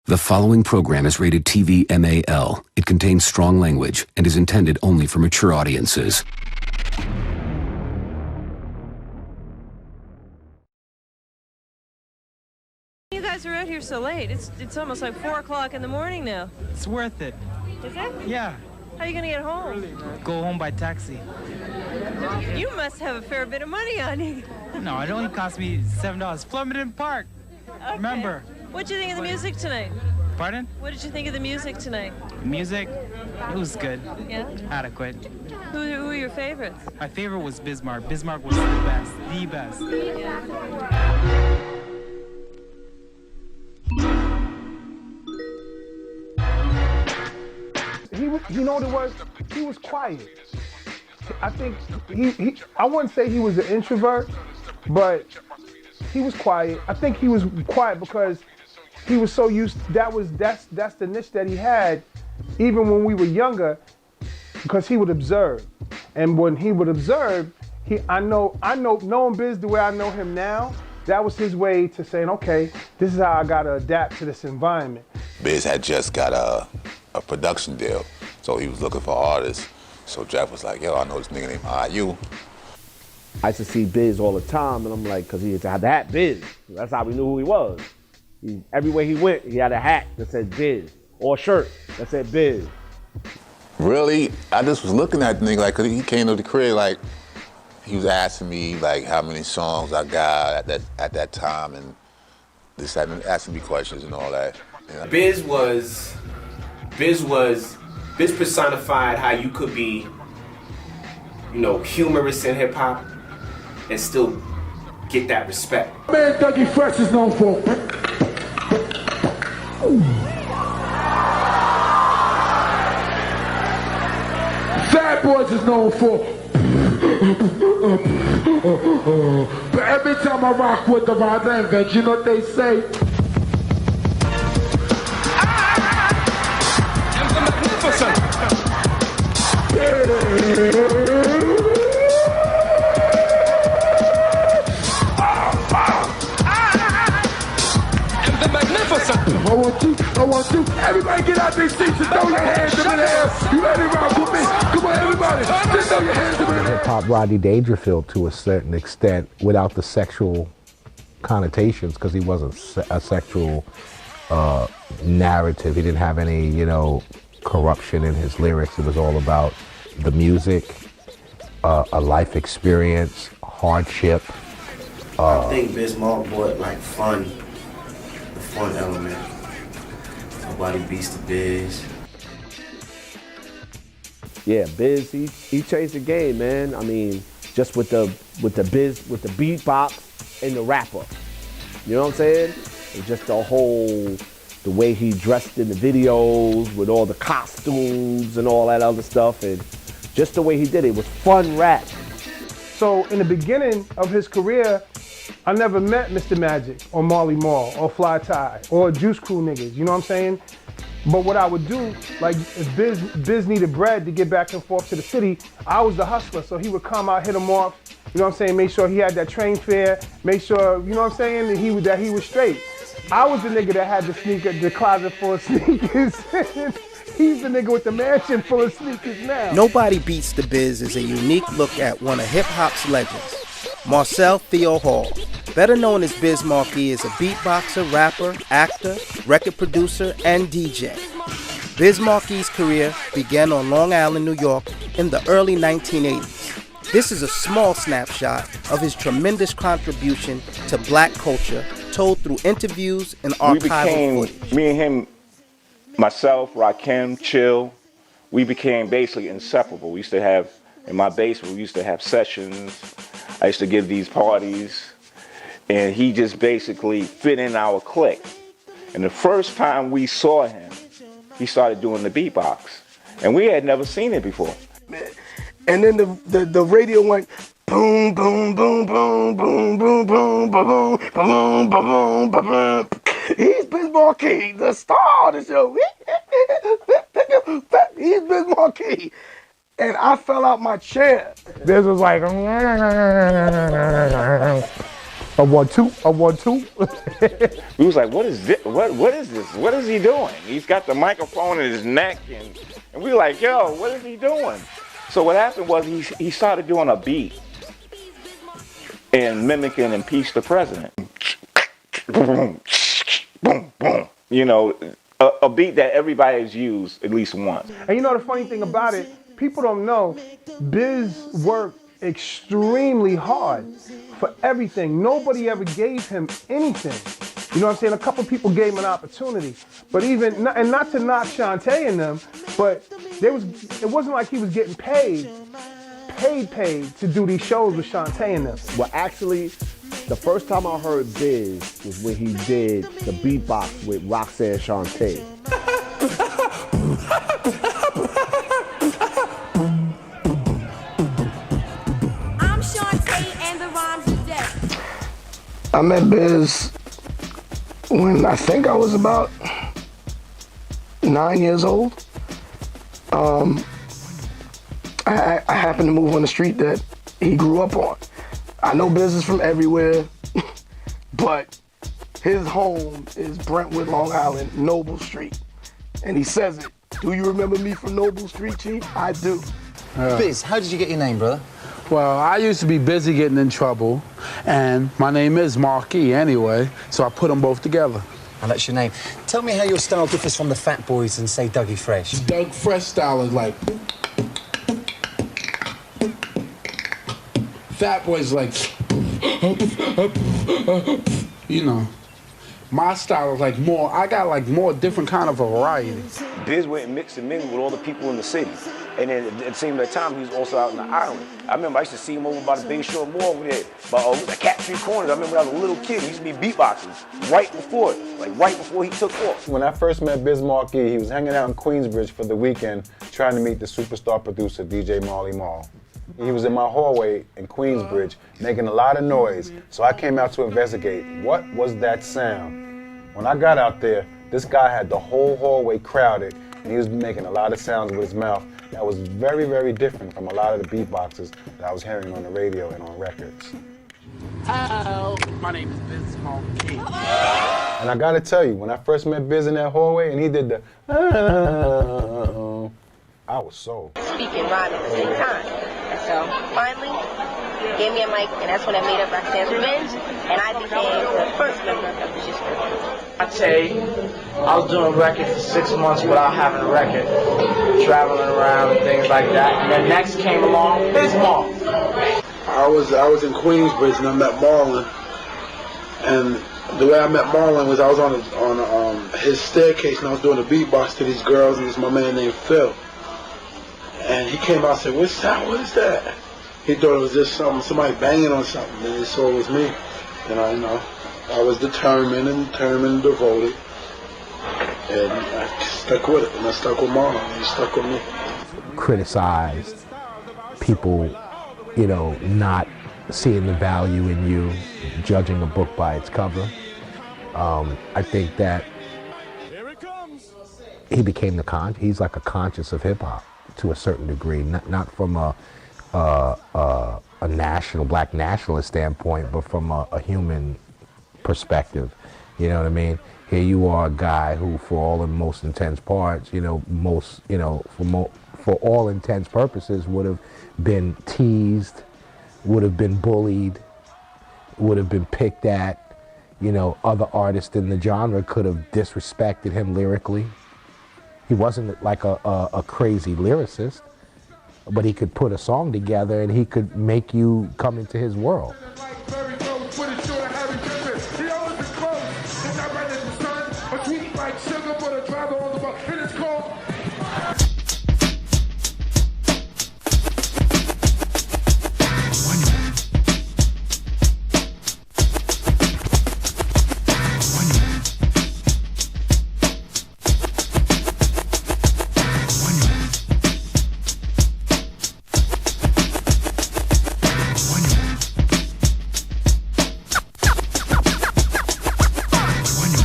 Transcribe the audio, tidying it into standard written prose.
The following program is rated TV MAL. It contains strong language and is intended only for mature audiences. You guys are out here so late. It's almost like 4 o'clock in the morning now. It's worth it. Is it? Yeah. How are you gonna get home? Go home by taxi. You must have a fair bit of money on you. No, it only cost me $7. Flemington Park. Okay. Remember. What'd you think of the music tonight? Pardon? What did you think of the music tonight? Music? It was good. Yeah? Adequate. Who are your favorites? My favorite was Biz Markie. Biz Markie was the best. The best. Yeah. You know what it was? He was quiet. I think I wouldn't say he was an introvert, but he was quiet. I think he was quiet because he was so used, that's the niche that he had, even when we were younger, because he would observe. And when he would observe, knowing Biz the way I know him now, that was his way to saying, okay, this is how I gotta adapt to this environment. Biz had just got a production deal, so he was looking for artists. So Jeff was like, yo, I know this nigga named IU. I used to see Biz all the time, and I'm like, because he had the hat Biz. That's how we knew who he was. Everywhere he went, he had a hat that said Biz, or a shirt that said Biz. Really? I just was looking at the nigga, like, cause he came to the crib, like, he was asking me, like, how many songs I got at that time, and just asking me questions and all that. You know? Biz personified how you could be, you know, humorous in hip hop and still get that respect. Man, Dougie Fresh is known for. Fat Boys is known for. But every time I rock with the Violin Veg, you know what they say? I'm the magnificent. I'm the magnificent. I want you. Everybody get out these seats and throw your hands in the air. You ready to rock with me? Come on, everybody. Just throw your hands in the air. Hip-hop Rodney Dangerfield to a certain extent without the sexual connotations, because he wasn't a sexual narrative. He didn't have any, corruption in his lyrics. It was all about the music, a life experience, hardship. I think Biz Markie brought like the fun element. Nobody beats the Biz. Yeah, Biz, he changed the game, man. I mean, just with the beatbox and the rapper. You know what I'm saying? And just the way he dressed in the videos with all the costumes and all that other stuff, and just the way he did it was fun rap. So in the beginning of his career, I never met Mr. Magic or Marley Marl or Fly Tie or Juice Crew niggas, you know what I'm saying? But what I would do, like if Biz needed bread to get back and forth to the city, I was the hustler, so he would come out, hit him off, you know what I'm saying, make sure he had that train fare, make sure, you know what I'm saying, that he was straight. I was the nigga that had the closet full of sneakers. He's the nigga with the mansion full of sneakers now. Nobody Beats the Biz is a unique look at one of hip-hop's legends, Marcel Theo Hall. Better known as Biz Markie, is a beatboxer, rapper, actor, record producer, and DJ. Biz Markie's career began on Long Island, New York in the early 1980s. This is a small snapshot of his tremendous contribution to black culture, told through interviews and archival footage. Me and him, myself, Rakim, Chill, we became basically inseparable. We used to have, in my basement, we used to have sessions. I used to give these parties, and he just basically fit in our clique. And the first time we saw him, he started doing the beatbox, and we had never seen it before. And then the radio went boom, boom, boom, boom, boom, boom, boom, boom, boom, boom, boom, boom. He's Biz Markie, the star of the show. He's Biz Markie. And I fell out my chair. Biz was like, A 1-2, a 1-2. We was like, what is this? What is this? What is he doing? He's got the microphone in his neck, and we were like, yo, what is he doing? So what happened was he started doing a beat and mimicking Impeach the President. Boom, boom, boom. You know, a beat that everybody has used at least once. And you know the funny thing about it, people don't know, Biz worked extremely hard for everything. Nobody ever gave him anything. You know what I'm saying? A couple people gave him an opportunity. But even, and not to knock Shantae and them, but it wasn't like he was getting paid to do these shows with Shantae and them. Well, actually, the first time I heard Biz was when he did the beatbox with Roxanne Shantae. I'm Shantae and the rhymes of death. I met Biz when I think I was about 9 years old. I happened to move on the street that he grew up on. I know Biz is from everywhere, but his home is Brentwood, Long Island, Noble Street. And he says it. Do you remember me from Noble Street, Chief? I do. Biz, how did you get your name, brother? Well, I used to be busy getting in trouble, and my name is Markie anyway, so I put them both together. And that's your name. Tell me how your style differs from the Fat Boys and, say, Dougie Fresh. Doug Fresh style is like... Fat Boys like... You know. My style is like more... I got like more different kind of variety. Biz went and mixed and mingled with all the people in the city. And then at the same time, he was also out in the island. I remember I used to see him over by the Bay Shore Mall over there, by the Cat Street Corners. I remember when I was a little kid, he used to be beatboxing right before he took off. When I first met Biz Markie, he was hanging out in Queensbridge for the weekend, trying to meet the superstar producer, DJ Marley Marl. He was in my hallway in Queensbridge, making a lot of noise, so I came out to investigate. What was that sound? When I got out there, this guy had the whole hallway crowded, and he was making a lot of sounds with his mouth. That was very, very different from a lot of the beatboxes that I was hearing on the radio and on records. Hello, my name is Biz Markie. And I gotta tell you, when I first met Biz in that hallway and he did the I was sold. Speaking rhyme at the same time. And so finally, he gave me a mic, and that's when I made up Roxanne's Revenge, and I became the first member of the Just Group. I was doing a record for 6 months without having a record, traveling around and things like that. And then next came along Biz Markie. I was in Queensbridge and I met Marlon, and the way I met Marlon was I was on his staircase and I was doing a beatbox to these girls, and it was my man named Phil. And he came out and said, "What's that? What is that?" He thought it was just somebody banging on something, and he saw it was me. And I was determined and devoted, and I stuck with it, and I stuck with Marlon, and he stuck with me. Criticized people, you know, not seeing the value in you, judging a book by its cover. I think that he became he's like a conscious of hip hop to a certain degree, not from a black nationalist standpoint, but from a human perspective. You know what I mean? Here you are, a guy who, for all and most intense parts, for all intents purposes, would have been teased, would have been bullied, would have been picked at. You know, other artists in the genre could have disrespected him lyrically. He wasn't like a crazy lyricist, but he could put a song together and he could make you come into his world. Like sugar for the driver on the bus. It is called